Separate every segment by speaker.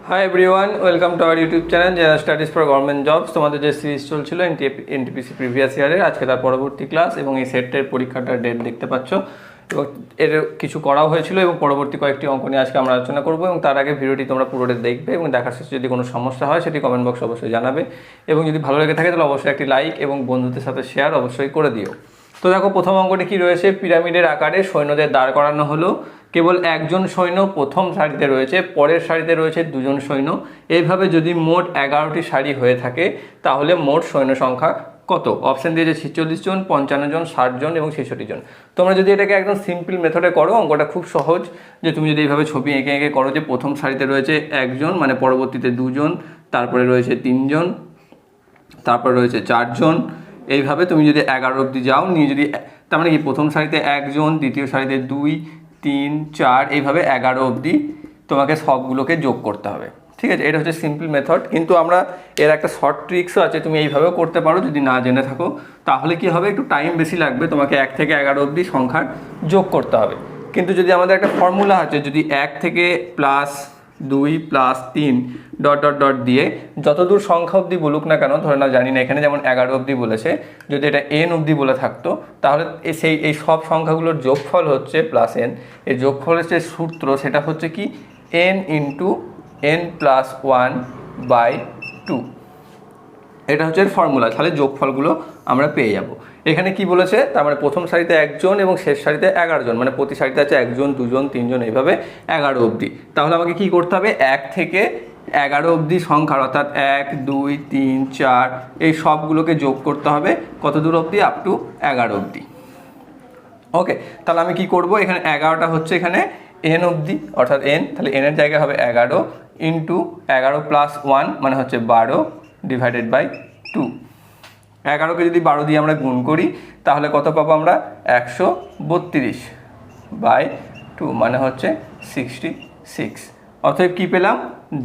Speaker 1: Hi everyone, welcome to our YouTube channel general studies for government jobs. তোমাদের যে series চলছিল NTPC previous ইয়ারের, আজকে তার পরবর্তী ক্লাস এবং এই সেটের পরীক্ষাটার ডেট দেখতে পাচ্ছ এবং এর কিছু করাও হয়েছিল এবং পরবর্তী কয়েকটি অঙ্ক নিয়ে আজকে আমরা আলোচনা করবো। এবং তার আগে ভিডিওটি তোমরা পুরোটা দেখবে এবং দেখার শেষে যদি কোনো সমস্যা হয় সেটি কমেন্ট বক্সে অবশ্যই জানাবে এবং যদি ভালো লেগে থাকে তাহলে অবশ্যই একটি লাইক এবং বন্ধুদের সাথে শেয়ার অবশ্যই করে দিও। তো দেখো, প্রথম অঙ্কটি কি রয়েছে, পিরামিডের আকারে সৈন্যদের দাঁড় করানো হলো। কেবল একজন সৈন্য প্রথম সারিতে রয়েছে, পরের সারিতে রয়েছে দুজন সৈন্য। এইভাবে যদি মোট 11টি সারি হয়ে থাকে তাহলে মোট সৈন্য সংখ্যা কত? অপশান দিয়েছে 46 জন, 55 জন, 60 জন এবং 66 জন। তোমরা যদি এটাকে একদম সিম্পল মেথডে করো, অঙ্কটা খুব সহজ। যে তুমি যদি এইভাবে ছবি এঁকে এঁকে করো যে প্রথম সারিতে রয়েছে একজন, মানে পরবর্তীতে দুজন, তারপরে রয়েছে তিনজন, তারপরে রয়েছে চারজন, এইভাবে তুমি যদি 11 অবধি যাও নিয়ে যদি, তার মানে কি প্রথম সারিতে একজন, দ্বিতীয় সারিতে 2, 3, 4, এইভাবে 11 অবধি তোমাকে সবগুলোকে যোগ করতে হবে। ঠিক আছে, এটা হচ্ছে সিম্পল মেথড। কিন্তু আমরা এর একটা শর্ট ট্রিক্সও আছে, তুমি এইভাবেও করতে পারো যদি না জেনে থাকো। তাহলে কি হবে, একটু টাইম বেশি লাগবে, তোমাকে 1 থেকে 11 অবধি সংখ্যার যোগ করতে হবে। কিন্তু যদি আমাদের একটা ফর্মুলা আছে, যদি 1 থেকে +2 +3 ডট ডট ডট দিয়ে যতদূর সংখ্যা অবধি বলুক না কেন, ধরে না জানি না, এখানে যেমন 11 অবধি বলেছে, যদি এটা n অবধি বলে থাকতো তাহলে এই সব সংখ্যাগুলোর যোগফল হচ্ছে +n। এই যোগফলের যে সূত্র সেটা হচ্ছে কি n × n+1/2। এটা হচ্ছে এর ফর্মুলা। তাহলে যোগফলগুলো আমরা পেয়ে যাব। এখানে কি বলেছে, তার মানে প্রথম সারিতে একজন এবং শেষ সারিতে 11 জন, মানে প্রতি সারিতে আছে একজন, দুজন, তিনজন, এইভাবে 11 অবধি। তাহলে আমাকে কি করতে হবে, 1 থেকে 11 অবধি সংখ্যার, অর্থাৎ 1, 2, 3, 4 এই সবগুলোকে যোগ করতে হবে কত দূর অবধি, আপ টু 11 অবধি। ওকে, তাহলে আমি কি করব, এখানে 11টা হচ্ছে এখানে n অবধি, অর্থাৎ n, তাহলে n এর জায়গায় হবে 11 × 11 + 1 মানে হচ্ছে 12 / 2। 11কে যদি 12 দিয়ে আমরা গুণ করি তাহলে কত পাবো আমরা, 132/2 মানে হচ্ছে 66। অতএব কি পেলাম,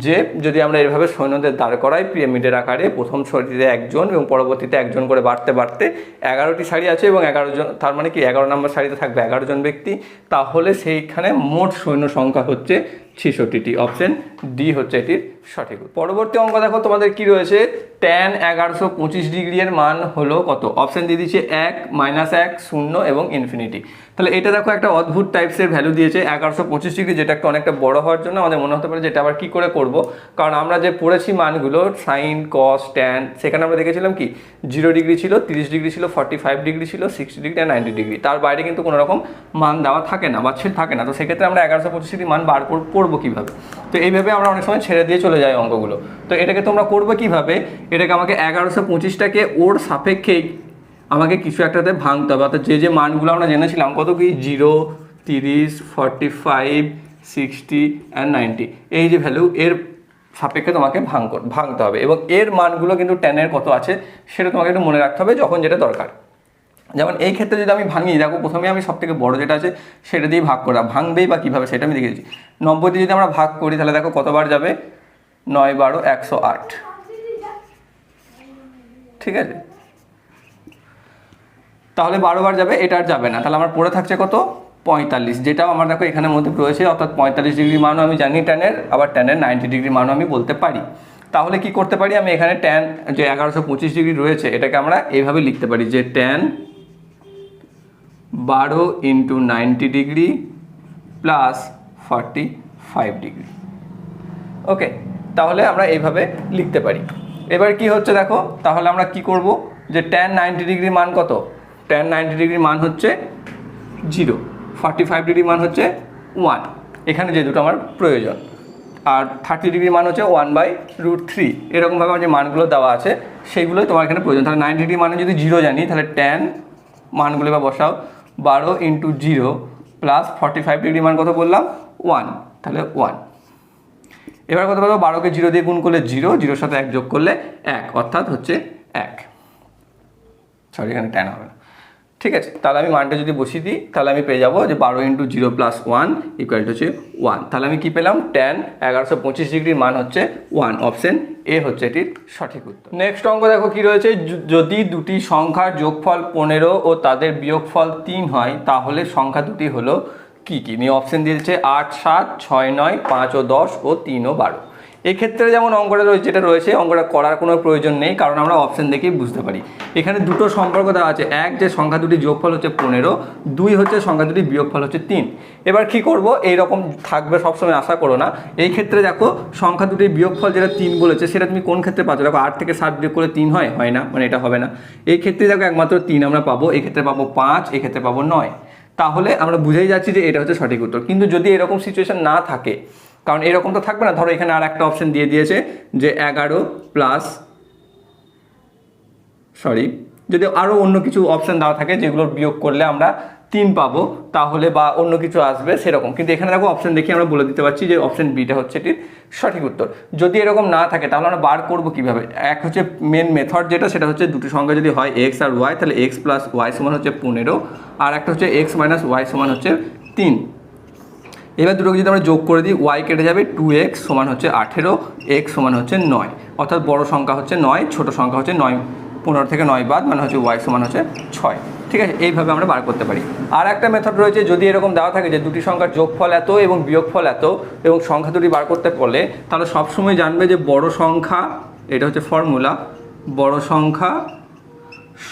Speaker 1: যে যদি আমরা এভাবে সৈন্যদের দাঁড় করাই পিরামিডের আকারে, প্রথম সারিতে একজন এবং পরবর্তীতে একজন করে বাড়তে বাড়তে 11টি সারি আছে এবং 11 জন, তার মানে কি 11 নম্বর সারিতে থাকবে 11 জন ব্যক্তি, তাহলে সেইখানে মোট সৈন্য সংখ্যা হচ্ছে 66টি। অপশন ডি হচ্ছে এটির সঠিক। পরবর্তী অঙ্ক দেখো, তোমাদের কি রয়েছে, tan 1125 ডিগ্রি এর মান হলো কত? অপশন দিয়ে দিচ্ছে 1, -1, 0 এবং ইনফিনিটি। তাহলে এটা দেখো একটা অদ্ভুত টাইপসের ভ্যালু দিয়েছে 1125 ডিগ্রি, যেটা একটা অনেকটা বড় হওয়ার জন্য আমাদের মনে হতে পারে যেটা আবার কি করে করব, কারণ আমরা যে পড়েছি মানগুলো সাইন, কস, ট্যান, সেখানে আমরা দেখেছিলাম কি 0 ডিগ্রি ছিল, 30 ডিগ্রি ছিল, 45 ডিগ্রি ছিল, 60 ডিগ্রি আর 90 ডিগ্রি। তার বাইরে কিন্তু কোনো রকম মান দেওয়া থাকে না বা থাকে না। তো সেক্ষেত্রে আমরা 1125 ডিগ্রি মান বার করবো কীভাবে? তো এইভাবে আমরা অনেক সময় ছেড়ে দিয়ে চলে যাই অঙ্কগুলো। তো এটাকে তোমরা করবে কিভাবে, এটাকে আমাকে 1125টাকে ওর সাপেক্ষেই আমাকে কিছু একটাতে ভাঙতে হবে। অর্থাৎ যে মানগুলো আমরা জেনেছিলাম কত কি 0, 30, 45, 60 অ্যান্ড 90, এই যে ভ্যালু, এর সাপেক্ষে তোমাকে ভাঙতে হবে এবং এর মানগুলো কিন্তু ট্যানের কত আছে সেটা তোমাকে একটু মনে রাখতে হবে যখন যেটা দরকার। যেমন এই ক্ষেত্রে যদি আমি ভাঙি, দেখো প্রথমে আমি সবথেকে বড় যেটা আছে সেটা দিয়ে ভাগ করা, ভাঙবেই বা কীভাবে সেটা আমি দেখেছি। 90 দিয়ে যদি আমরা ভাগ করি তাহলে দেখো কতবার যাবে, 9, 12, 108। ঠিক আছে, তাহলে 12 বার যাবে, এটা আর যাবে না। তাহলে আমার পড়ে থাকছে কত, 45, যেটাও আমার দেখো এখানের মধ্যে রয়েছে। অর্থাৎ 45 ডিগ্রি মানও আমি জানি ট্যানের, আবার ট্যানের 90 ডিগ্রি মানও আমি বলতে পারি। তাহলে কি করতে পারি, আমি এখানে ট্যান যে 1125 ডিগ্রি রয়েছে এটাকে আমরা এইভাবে লিখতে পারি যে ট্যান 12 × 90 ডিগ্রি + 45 ডিগ্রি। ওকে, তাহলে আমরা এইভাবে লিখতে পারি। এবার কি হচ্ছে দেখো, তাহলে আমরা কি করব, যে ট্যান 90 ডিগ্রি মান কত, ট্যান 90 ডিগ্রি মান হচ্ছে 0, 45 ডিগ্রি মান হচ্ছে 1, এখানে যে দুটো আমার প্রয়োজন, আর 30 ডিগ্রি মান হচ্ছে 1/√3। এরকমভাবে আমার যে মানগুলো দেওয়া আছে সেইগুলোই তোমার এখানে প্রয়োজন। তাহলে 90 ডিগ্রি মানে যদি 0 জানি, তাহলে ট্যান মানগুলো এবার বসাও, 12 × 0 + 45 ডিগ্রি মান কত বললাম, 1, তাহলে 1। এবার কত বলবো, 12কে 0 দিয়ে গুণ করলে 0, 0-র সাথে 1 যোগ করলে 1, অর্থাৎ হচ্ছে 1। সরি, এখানে ট্যান হবে না। ঠিক আছে, তাহলে আমি মানটা যদি বসিয়ে দিই তাহলে আমি পেয়ে যাবো যে 12 × 0 + 1 = হচ্ছে 1। তাহলে আমি কি পেলাম, ট্যান 1125 ডিগ্রির মান হচ্ছে 1। অপশন এ হচ্ছে এটির সঠিক উত্তর। নেক্সট অঙ্ক দেখো কি রয়েছে, যদি দুটি সংখ্যার যোগফল 15 ও তাদের বিয়োগফল 3 হয় তাহলে সংখ্যা দুটি হলো কি কি? নিয়ে অপশন দিয়েছে 8, 7, 6, 9, 5 ও 10 ও 3 ও 12। এক্ষেত্রে যেমন অঙ্কটা যেটা রয়েছে অঙ্কটা করার কোনো প্রয়োজন নেই, কারণ আমরা অপশন দেখেই বুঝতে পারি। এখানে দুটো সম্পর্ক দেওয়া আছে, এক যে সংখ্যা দুটি যোগফল হচ্ছে 15, 2 হচ্ছে সংখ্যা দুটি বিয়োগফল হচ্ছে 3। এবার কি করব, এইরকম থাকবে সবসময় আশা করো না। এই ক্ষেত্রে দেখো সংখ্যা দুটির বিয়োগফল যেটা 3 বলেছে সেটা তুমি কোন ক্ষেত্রে পাচ্ছ? দেখো 8 থেকে 7 বিয়োগ করলে 3 হয় না, মানে এটা হবে না। এই ক্ষেত্রে দেখো একমাত্র 3 আমরা পাবো, এই ক্ষেত্রে পাবো 5, এই ক্ষেত্রে পাবো 9। তাহলে আমরা বুঝেই যাচ্ছি যে এটা হচ্ছে সঠিক উত্তর। কিন্তু যদি এরকম সিচুয়েশন না থাকে, কারণ এরকম তো থাকবে না, ধরো এখানে আর একটা অপশন দিয়ে দিয়েছে যে 11 প্লাস যদি আরও অন্য কিছু অপশন দেওয়া থাকে যেগুলোর বিয়োগ করলে আমরা 3 পাবো, তাহলে বা অন্য কিছু আসবে সেরকম। কিন্তু এখানে দেখো অপশন দেখে আমরা বলে দিতে পারছি যে অপশন বিটা হচ্ছে এটির সঠিক উত্তর। যদি এরকম না থাকে তাহলে আমরা বার করবো কিভাবে? এক হচ্ছে মেন মেথড যেটা, সেটা হচ্ছে দুটি সংখ্যা যদি হয় এক্স আর ওয়াই, তাহলে এক্স প্লাস ওয়াই সমান হচ্ছে 15, আর একটা হচ্ছে এক্স মাইনাস ওয়াই সমান হচ্ছে 3। এবার দুটোকে যদি আমরা যোগ করে দিই, ওয়াই কেটে যাবে, 2x সমান হচ্ছে 18, এক্স সমান হচ্ছে 9, অর্থাৎ বড় সংখ্যা হচ্ছে 9, ছোট সংখ্যা হচ্ছে 9, 15 থেকে 9 বাদ মানে হচ্ছে ওয়াই সমান হচ্ছে 6। ঠিক আছে, এইভাবে আমরা বার করতে পারি। আর একটা মেথড রয়েছে, যদি এরকম দেওয়া থাকে যে দুটি সংখ্যার যোগফল এত এবং বিয়োগফল এত এবং সংখ্যা দুটি বার করতে বলে, তাহলে সবসময় জানবে যে বড় সংখ্যা, এটা হচ্ছে ফর্মুলা, বড় সংখ্যা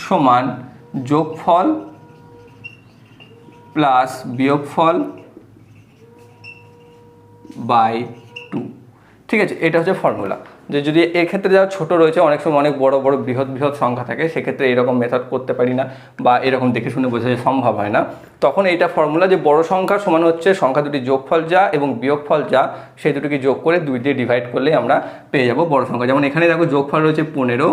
Speaker 1: সমান যোগফল প্লাস বিয়োগফল বাই 2। ঠিক আছে, এটা হচ্ছে ফর্মুলা। যে যদি এর ক্ষেত্রে যারা ছোট রয়েছে, অনেক সময় অনেক বড় বড় বৃহৎ সংখ্যা থাকে, সেক্ষেত্রে এরকম মেথড করতে পারি না বা এরকম দেখে শুনে বোঝা সম্ভব হয় না, তখন এইটা ফর্মুলা যে বড় সংখ্যা সমান হচ্ছে সংখ্যা দুটি যোগফল যা এবং বিয়োগফল যা, সেই দুটোকে যোগ করে 2 দিয়ে ডিভাইড করলে আমরা পেয়ে যাব বড় সংখ্যা। যেমন এখানে দেখো যোগফল রয়েছে 15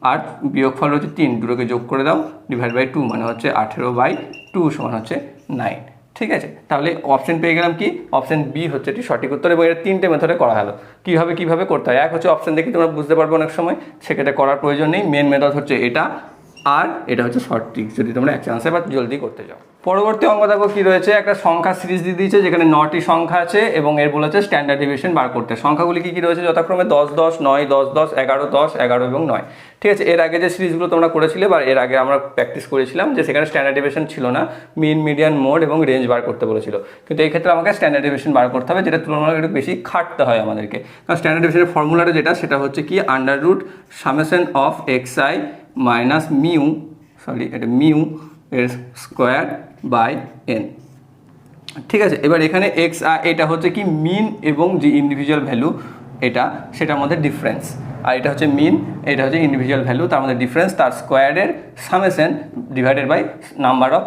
Speaker 1: আর বিয়োগফল রয়েছে 3, দুটোকে যোগ করে দাও, ডিভাইড বাই 2 মানে হচ্ছে 18/2 সমান হচ্ছে 9। ঠিক আছে, তাহলে অপশন পেয়ে গেলাম কি? অপশন বি হচ্ছে এটি সঠিক উত্তর। এবং এটা 3টে মেথডে করা হলো। কিভাবে করতে হয়? এক হচ্ছে অপশন দেখে তোমরা বুঝতে পারবে অনেক সময়, সেক্ষেত্রে করার প্রয়োজন নেই। মেন মেথড হচ্ছে এটা, আর এটা হচ্ছে শর্ট ট্রিক যদি তোমরা এক চান্সে বা জলদি করতে চাও। পরবর্তী অঙ্ক দেখো কি রয়েছে, একটা সংখ্যা সিরিজ দিয়ে দিয়েছে যেখানে 9টি সংখ্যা আছে এবং এর বলেছে স্ট্যান্ডার্ড ডেভিয়েশন বার করতে। সংখ্যাগুলি কি রয়েছে? যথাক্রমে 10, 10, 9, 10, 10, 11, 10, 11 এবং 9। ঠিক আছে, এর আগে যে সিরিজগুলো তোমরা করেছিলে বা এর আগে আমরা প্র্যাকটিস করেছিলাম যে সেখানে স্ট্যান্ডার্ড ডেভিয়েশন ছিল না, মিন, মিডিয়ান, মোড এবং রেঞ্জ বার করতে বলেছিল। কিন্তু এই ক্ষেত্রে আমাকে স্ট্যান্ডার্ড ডেভিয়েশন বার করতে হবে, যেটা তুলনামূলক একটু বেশি খাটতে হয় আমাদেরকে। কারণ স্ট্যান্ডার্ড ডেভিয়েশনের ফর্মুলাটা যেটা, সেটা হচ্ছে কি under root summation of xi minus mu mu এর স্কোয়ার বাই n। ঠিক আছে, এবার এখানে এক্স এটা হচ্ছে কি মিন এবং যে ইন্ডিভিজুয়াল ভ্যালু এটা, সেটার মধ্যে ডিফারেন্স, আর এটা হচ্ছে মিন, এটা হচ্ছে ইন্ডিভিজুয়াল ভ্যালু, তার মধ্যে ডিফারেন্স, তার স্কোয়ারের summation divided by number of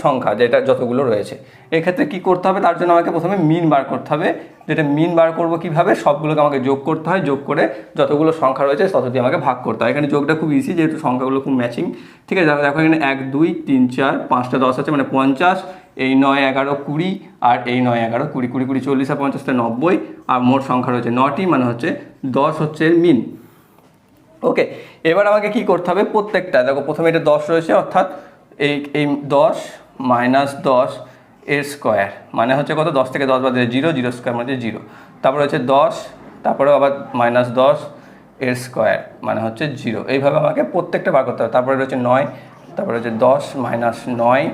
Speaker 1: সংখ্যা যেটা যতগুলো রয়েছে। এক্ষেত্রে কি করতে হবে? তার জন্য আমাকে প্রথমে মিন বার করতে হবে। যেটা মিন বার করবো কীভাবে? সবগুলোকে আমাকে যোগ করতে হয়, যোগ করে যতগুলো সংখ্যা রয়েছে তত দিয়ে আমাকে ভাগ করতে হয়। এখানে যোগটা খুব ইজি, যেহেতু সংখ্যাগুলো খুব ম্যাচিং। ঠিক আছে, দেখো এখানে 1, 2, 3, 4, 5টা 10 আছে, মানে 50, এই 9, 11, 20, আর এই 9, 11, 20, 20, 20, 40, আর 50, 90, আর মোট সংখ্যা রয়েছে 9টি, মানে হচ্ছে 10 হচ্ছে মিন। ওকে, এবার আমাকে কি করতে হবে? প্রত্যেকটা দেখো প্রথমে এটা 10 রয়েছে, অর্থাৎ এই 10 মাইনাস 10 এর স্কোয়ার মানে হচ্ছে কত? 10 থেকে 10 বাদ দিলে 0, 0 স্কোয়ার মানে 0। তারপরে হচ্ছে 10, তারপরে আবার মাইনাস 10 এর স্কোয়ার মানে হচ্ছে 0। এইভাবে আমাকে প্রত্যেকটা বার করতে হবে। তারপরে রয়েছে 9, তারপরে হচ্ছে 10 মাইনাস 9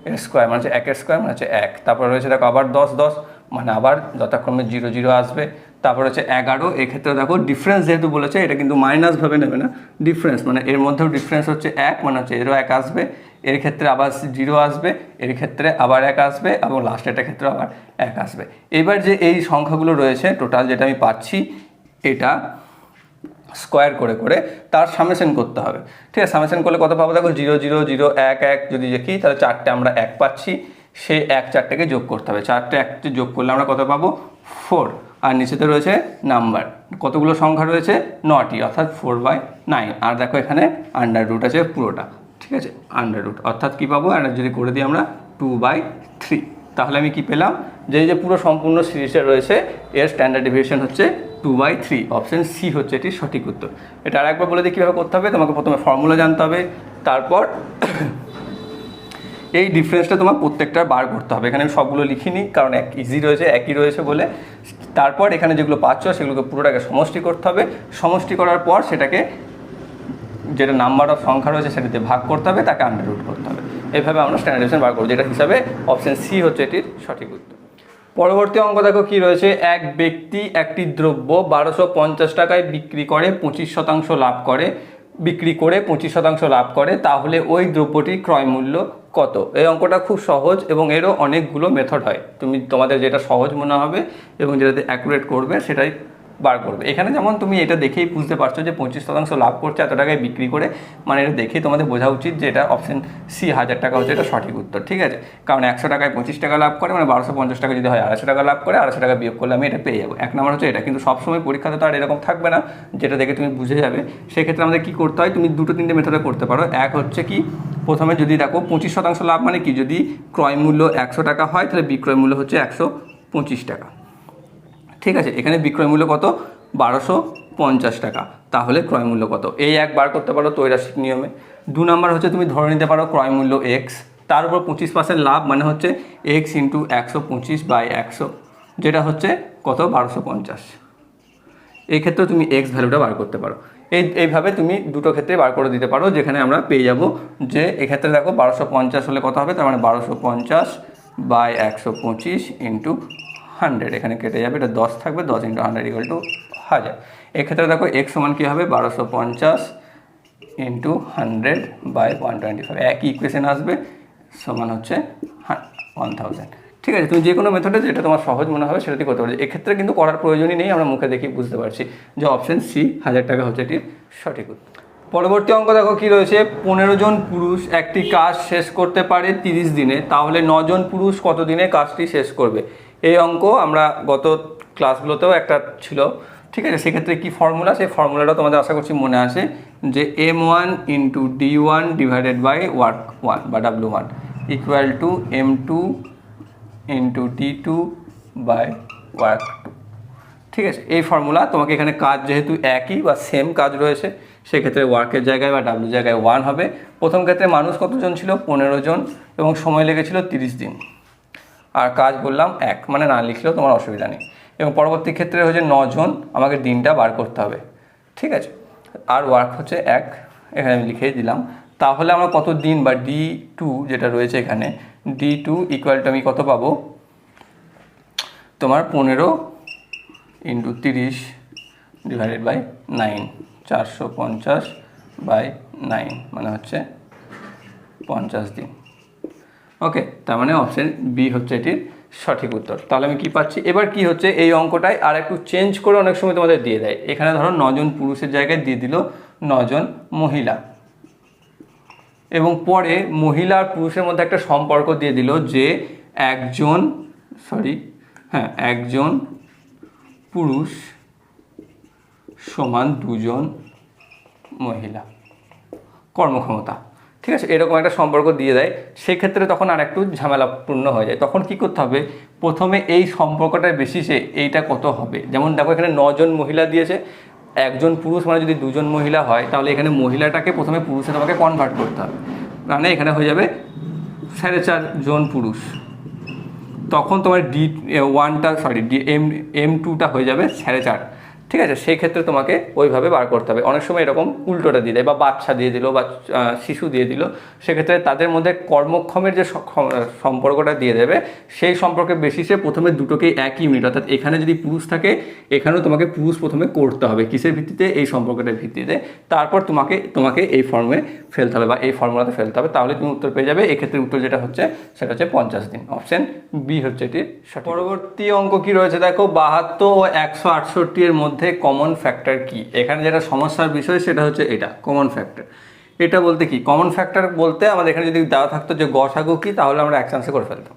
Speaker 1: এর স্কোয়ার মানে হচ্ছে 1 এর স্কোয়ার মানে হচ্ছে 1। তারপরে রয়েছে দেখো আবার 10, 10 মানে আবার যথাক্রমে 0, 0 আসবে। তারপর হচ্ছে 11, এক্ষেত্রে দেখো ডিফারেন্স যেহেতু বলেছে, এটা কিন্তু মাইনাস ভাবে নেবে না, ডিফারেন্স মানে এর মধ্যেও ডিফারেন্স হচ্ছে 1, মানে হচ্ছে এরও 1 আসবে, এর ক্ষেত্রে আবার 0 আসবে, এর ক্ষেত্রে আবার 1 আসবে, এবং লাস্টেরটার ক্ষেত্রে আবার 1 আসবে। এবার যে এই সংখ্যাগুলো রয়েছে টোটাল যেটা আমি পাচ্ছি, এটা স্কোয়ার করে করে তার সামেশন করতে হবে। ঠিক আছে, সামেশন করলে কত পাবো? দেখো 0, 0, 0, 1, 1 যদি দেখি তাহলে 4টে আমরা 1 পাচ্ছি, সেই 1 4টেকে যোগ করতে হবে। 4টে 1টে যোগ করলে আমরা কত পাবো? 4। আর নিচেতে রয়েছে নাম্বার, কতগুলো সংখ্যা রয়েছে? 9টি, অর্থাৎ 4/9। আর দেখো এখানে আন্ডার রুট আছে পুরোটা। ঠিক আছে, আন্ডার রুট অর্থাৎ কী পাবো? আর যদি করে দিই আমরা 2/3, তাহলে আমি কি পেলাম? যে পুরো সম্পূর্ণ সিরিজটা রয়েছে এর স্ট্যান্ডার্ড ডেভিয়েশন হচ্ছে 2/3। অপশন সি হচ্ছে এটির সঠিক উত্তর। এটা আরেকবার বলে দিই কীভাবে করতে হবে। তোমাকে প্রথমে ফর্মুলা জানতে হবে, তারপর এই ডিফারেন্সটা তোমার প্রত্যেকটা বার করতে হবে। এখানে আমি সবগুলো লিখিনি, কারণ ইজি রয়েছে, একই রয়েছে বলে। তারপর এখানে যেগুলো পাচ্ছ সেগুলোকে পুরোটাকে সমষ্টি করতে হবে। সমষ্টি করার পর সেটাকে যেটা নাম্বার অফ সংখ্যা রয়েছে সেটাতে ভাগ করতে হবে, তাকে আন্ডার রুট করতে হবে। এইভাবে আমরা স্ট্যান্ডার্ড ডেভিয়েশন বার করবো, যেটা হিসাবে অপশন সি হচ্ছে এটির সঠিক উত্তর। পরবর্তী অঙ্ক দেখো কি রয়েছে, এক ব্যক্তি একটি দ্রব্য 1250 টাকায় বিক্রি করে 25% লাভ করে, লাভ করে, তাহলে ওই দ্রব্যটির ক্রয় মূল্য কত? এই অঙ্কটা খুব সহজ এবং এরও অনেকগুলো মেথড হয়, তোমাদের যেটা সহজ মনে হবে এবং যেটাতে অ্যাকুরেট করবে সেটাই বার করবে। এখানে যেমন তুমি এটা দেখেই বুঝতে পারছো যে 25% লাভ করছে এত টাকায় বিক্রি করে, মানে এটা দেখেই তোমাদের বোঝা উচিত যে এটা অপশন সি 1000 টাকা হচ্ছে এটা সঠিক উত্তর, ঠিক আছে? কারণ 100 টাকায় 25 টাকা লাভ করে, মানে 1250 টাকা যদি হয় 250 টাকা লাভ করে, 250 টাকা বিয়োগ করলে আমি এটা পেয়ে যাবো। এক নম্বর হচ্ছে এটা, কিন্তু সবসময় পরীক্ষাতে তো আর এরকম থাকবে না যেটা দেখে তুমি বুঝে যাবে। সেক্ষেত্রে আমাদের কী করতে হয়, তুমি 2-3টে মেথডে করতে পারো। এক হচ্ছে কি, প্রথমে যদি দেখো 25% লাভ মানে কি, যদি ক্রয় মূল্য 100 টাকা হয় তাহলে বিক্রয় মূল্য হচ্ছে 125 টাকা, ঠিক আছে? এখানে বিক্রয় মূল্য কত, 1250 টাকা, তাহলে ক্রয় মূল্য কত, এই একবার করতে পারো ত্রৈরাশিক নিয়মে। 2 নম্বর হচ্ছে তুমি ধরে নিতে পারো ক্রয় মূল্য এক্স, তার উপর 25% লাভ মানে হচ্ছে এক্স ইন্টু 125/100, যেটা হচ্ছে কত, 1250। এই ক্ষেত্রে তুমি এক্স ভ্যালুটা বার করতে পারো। এইভাবে তুমি দুটো ক্ষেত্রে বার করে দিতে পারো, যেখানে আমরা পেয়ে যাব যে এক্ষেত্রে দেখো 1250 হলে কত হবে, তার মানে 1250/125 ইন্টু 100, এখানে কেটে যাবে, এটা 10 থাকবে, 10 ইন্টু 100 = 1000। এক্ষেত্রে দেখো এক্স সমান কী হবে, 1250 ইন্টু 100/125, একই ইকুয়েশন আসবে, সমান হচ্ছে 1000। ঠিক আছে, তুমি যে কোনো মেথডে যেটা তোমার সহজ মনে হবে সেটাতে করতে পারবে। এক্ষেত্রে কিন্তু করার প্রয়োজনই নেই, আমরা মুখে দেখি বুঝতে পারছি যে অপশন সি 1000 টাকা হচ্ছে এটির সঠিক উত্তর। পরবর্তী অঙ্ক দেখো কি রয়েছে, 15 জন পুরুষ একটি কাজ শেষ করতে পারে 30 দিনে, তাহলে 9 জন পুরুষ কত দিনে কাজটি শেষ করবে? এই অঙ্ক আমরা গত ক্লাসগুলোতেও একটা ছিল, ঠিক আছে? সেক্ষেত্রে কি ফর্মুলা, সেই ফর্মুলাটা তোমাদের আশা করছি মনে আছে, যে M1 into D1 divided by work 1 বা W1 equal to M2 into D2 by work 2, ঠিক আছে? এই ফর্মুলা তোমাকে এখানে কাজ যেহেতু একই বা সেম কাজ রয়েছে, সেক্ষেত্রে ওয়ার্কের জায়গায় বা ডাব্লু জায়গায় 1 হবে। প্রথম ক্ষেত্রে মানুষ কতজন ছিল, 15 জন, এবং সময় লেগেছিল 30 দিন, আর কাজ বললাম 1, মানে না লিখলেও তোমার অসুবিধা নেই। এবং পরবর্তী ক্ষেত্রে হচ্ছে 9 জন, আমাকে দিনটা বার করতে হবে, ঠিক আছে? আর ওয়ার্ক হচ্ছে 1, এখানে আমি লিখেই দিলাম। তাহলে আমরা কত দিন বা D2 যেটা রয়েছে এখানে, D2 ইকুয়াল টু আমি কত পাবো, তোমার 15 ইন্টু 30 ডিভাইডেড বাই 9, 450/9, মানে হচ্ছে 50 দিন। ওকে, তার মানে অপশন বি হচ্ছে এটির সঠিক উত্তর। তাহলে আমি কি পাচ্ছি, এবার কি হচ্ছে, এই অঙ্কটায় আর একটু চেঞ্জ করে অনেক সময় তোমাদের দিয়ে দেয়। এখানে ধরো 9 জন পুরুষের জায়গায় দিয়ে দিল 9 জন মহিলা, এবং পরে মহিলা আর পুরুষের মধ্যে একটা সম্পর্ক দিয়ে দিল যে একজন পুরুষ সমান 2 জন মহিলা কর্মক্ষমতা, ঠিক আছে? এরকম একটা সম্পর্ক দিয়ে দেয়। সেক্ষেত্রে তখন আর একটু ঝামেলাপূর্ণ হয়ে যায়। তখন কি করতে হবে, প্রথমে এই সম্পর্কটার বেসিসে এইটা কত হবে, যেমন দেখো এখানে 9 জন মহিলা দিয়েছে, একজন পুরুষ মানে যদি 2 জন মহিলা হয়, তাহলে এখানে মহিলাটাকে প্রথমে পুরুষে তোমাকে কনভার্ট করতে হবে, মানে এখানে হয়ে যাবে 4.5 জন পুরুষ। তখন তোমার M2টা হয়ে যাবে 4.5, ঠিক আছে? সেই ক্ষেত্রে তোমাকে ওইভাবে বার করতে হবে। অনেক সময় এরকম উল্টোটা দিয়ে দেয়, বা বাচ্চা দিয়ে দিল বা শিশু দিয়ে দিল, সেক্ষেত্রে তাদের মধ্যে কর্মক্ষমের যে সম্পর্কটা দিয়ে দেবে, সেই সম্পর্কের বেসিসে প্রথমে দুটোকেই একই ইউনিট, অর্থাৎ এখানে যদি পুরুষ থাকে এখানেও তোমাকে পুরুষ প্রথমে করতে হবে, কিসের ভিত্তিতে, এই সম্পর্কটার ভিত্তিতে। তারপর তোমাকে এই ফর্মে ফেলতে হবে বা এই ফর্মুলাতে ফেলতে হবে, তাহলে তুমি উত্তর পেয়ে যাবে। এক্ষেত্রে উত্তর যেটা হচ্ছে সেটা হচ্ছে 50 দিন, অপশন বি হচ্ছে এটির সঠিক। পরবর্তী অঙ্ক কি রয়েছে দেখো, 72 ও 168 এর মধ্যে কমন ফ্যাক্টর কি? এখানে যেটা সমস্যার বিষয় সেটা হচ্ছে এটা কমন ফ্যাক্টর। এটা বলতে কি, কমন ফ্যাক্টর বলতে আমাদের এখানে যদি দেওয়া থাকতো যে গসাগু কি, তাহলে আমরা এক চান্সে করে ফেলতাম,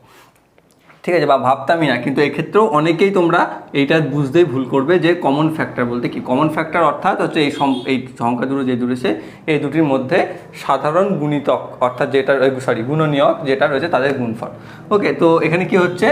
Speaker 1: ঠিক আছে, বা ভাবতামই না। কিন্তু এক্ষেত্রেও অনেকেই তোমরা এইটা বুঝতেই ভুল করবে যে কমন ফ্যাক্টর বলতে কি। কমন ফ্যাক্টর অর্থাৎ হচ্ছে এই সংখ্যা দুটো যে রয়েছে এই দুটির মধ্যে সাধারণ গুণিতক, অর্থাৎ গুণনীয়ক যেটা রয়েছে তাদের গুণফল। ওকে, তো এখানে কি হচ্ছে,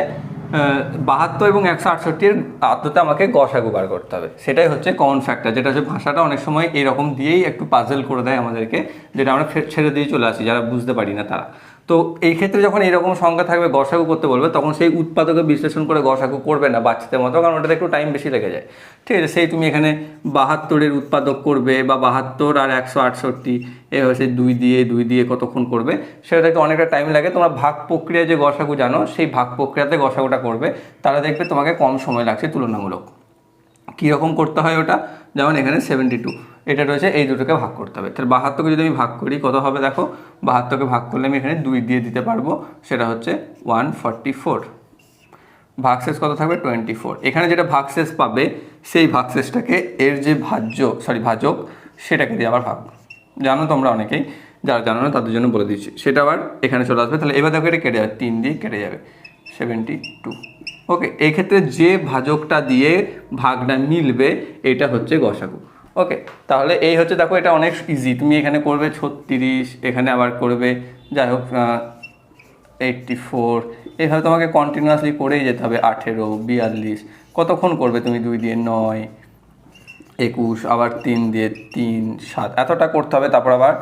Speaker 1: 72 এবং 168 আদতে আমাকে গসাগু বার করতে হবে, সেটাই হচ্ছে কমন ফ্যাক্টর। যেটা হচ্ছে ভাষাটা অনেক সময় এইরকম দিয়েই একটু পাজল করে দেয় আমাদেরকে, যেটা আমরা ছেড়ে দিয়ে চলে আসি যারা বুঝতে পারি না তারা। তো এই ক্ষেত্রে যখন এইরকম সংখ্যা থাকবে গসাগু করতে বলবে, তখন সেই উৎপাদকে বিশ্লেষণ করে গসাগু করবে না বাচ্চাদের মতো, কারণ ওটাতে একটু টাইম বেশি লেগে যায়। ঠিক আছে, সেই তুমি এখানে 72-এর উৎপাদক করবে বা 72 আর 168 এভাবে সেই 2 দিয়ে কতক্ষণ করবে, সেটা দেখতে অনেকটা টাইম লাগে। তোমরা ভাগ প্রক্রিয়া যে গসাগু জানো, সেই ভাগ প্রক্রিয়াতে গসাগুটা করবে, তারা দেখবে তোমাকে কম সময় লাগছে তুলনামূলক। কীরকম করতে হয় ওটা, যেমন এখানে 72 এটা রয়েছে, এই দুটোকে ভাগ করতে হবে। তাহলে 72কে যদি আমি ভাগ করি কত হবে দেখো, 72কে ভাগ করলে আমি এখানে 2 দিয়ে দিতে পারবো, সেটা হচ্ছে 144। ভাগশেষ কত থাকবে 24। এখানে যেটা ভাগশেষ পাবে সেই ভাগশেষটাকে এর যে ভাজক সেটাকে দিয়ে আবার ভাগ, জানো তোমরা অনেকেই, যারা জানো না তাদের জন্য বলে দিচ্ছি, সেটা আবার এখানে চলে আসবে। তাহলে এবার দেখো এটা কেটে যাবে, 3 দিয়ে কেটে যাবে, 72। ওকে, এই ক্ষেত্রে যে ভাজকটা দিয়ে ভাগটা মিলবে এটা হচ্ছে গসাগু। ওকে, তাহলে এই হচ্ছে, দেখো এটা অনেক ইজি। তুমি এখানে করবে 36, এখানে আবার করবে যাই হোক 84, এইভাবে তোমাকে কন্টিনিউয়াসলি করেই যেতে হবে। 18, 42 কতক্ষণ করবে তুমি, 2 দিয়ে 9, 21, আবার 3 দিয়ে 3, 7 এতটা করতে হবে, তারপর আবার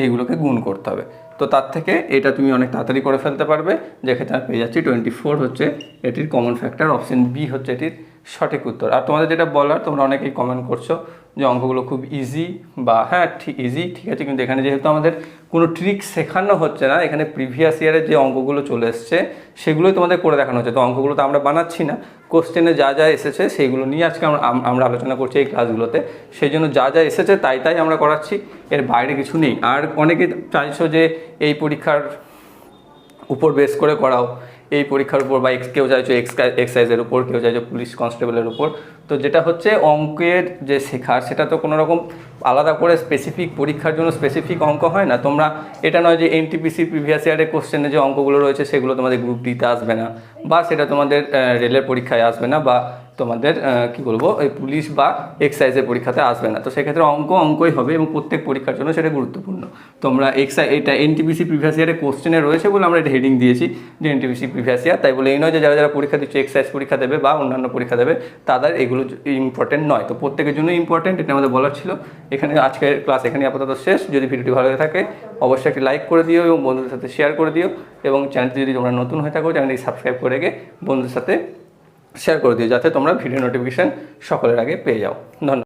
Speaker 1: এইগুলোকে গুণ করতে হবে। তো তার থেকে এটা তুমি অনেক তাড়াতাড়ি করে ফেলতে পারবে, যেক্ষেত্রে আমি পেয়ে যাচ্ছি 24 হচ্ছে এটির কমন ফ্যাক্টর, অপশন বি হচ্ছে এটির সঠিক উত্তর। আর তোমাদের যেটা বলার, তোমরা অনেকেই কমেন্ট করছো যে অঙ্কগুলো খুব ইজি, বা হ্যাঁ ইজি ঠিক আছে, কিন্তু এখানে যেহেতু আমাদের কোনো ট্রিক শেখানো হচ্ছে না, এখানে প্রিভিয়াস ইয়ারের যে অঙ্কগুলো চলে এসছে সেগুলোই তোমাদের করে দেখানো হচ্ছে। তো অঙ্কগুলো তো আমরা বানাচ্ছি না, কোশ্চেনে যা যা এসেছে সেইগুলো নিয়ে আজকে আমরা আলোচনা করছি এই ক্লাসগুলোতে। সেই জন্য যা যা এসেছে তাই আমরা করাচ্ছি, এর বাইরে কিছু নেই। আর অনেকে চাইছো যে এই পরীক্ষার উপর বেস করে করাও, এই পরীক্ষার উপর, বা কেউ চাইছো এক্সাইজের উপর, কেউ চাইছো পুলিশ কনস্টেবলের উপর। তো যেটা হচ্ছে অঙ্কের যে শেখার, সেটা তো কোনো রকম আলাদা করে স্পেসিফিক পরীক্ষার জন্য স্পেসিফিক অঙ্ক হয় না। তোমরা এটা নয় যে এনটিপিসি প্রিভিয়াস ইয়ারের কোশ্চেনে যে অঙ্কগুলো রয়েছে সেগুলো তোমাদের গ্রুপ ডিতে আসবে না, বা সেটা তোমাদের রেলের পরীক্ষায় আসবে না, বা তোমাদের কি বলবো এই পুলিশ বা এক্সাইজের পরীক্ষাতে আসবে না। তো সেক্ষেত্রে অঙ্কই হবে, এবং প্রত্যেক পরীক্ষার জন্য সেটা গুরুত্বপূর্ণ। তোমরা এটা এনটিপিসি প্রিভিয়াস ইয়ারের কোশ্চেনে রয়েছে বলে আমরা এটা হেডিং দিয়েছি যে এনটিপিসি প্রিভিয়াস ইয়ার, তাই বলে এই নয় যে যারা পরীক্ষা দিচ্ছে, এক্সাইজ পরীক্ষা দেবে বা অন্যান্য পরীক্ষা দেবে, তাদের এগুলো ইম্পর্টেন্ট নয়। তো প্রত্যেকের জন্য ইম্পর্টেন্ট, এটা আমাদের বলার ছিল। এখানে আজকের ক্লাস এখানে আপাতত শেষ। যদি ভিডিওটি ভালো লাগে থাকে অবশ্যই একটি লাইক করে দিও এবং বন্ধুদের সাথে শেয়ার করে দিও, এবং চ্যানেলটি যদি তোমরা নতুন হয়ে থাকো চ্যানেলটি সাবস্ক্রাইব করে রেখে বন্ধুদের সাথে শেয়ার করে দিও, যাতে তোমরা ভিডিও নোটিফিকেশান সকলের আগে পেয়ে যাও। ধন্যবাদ।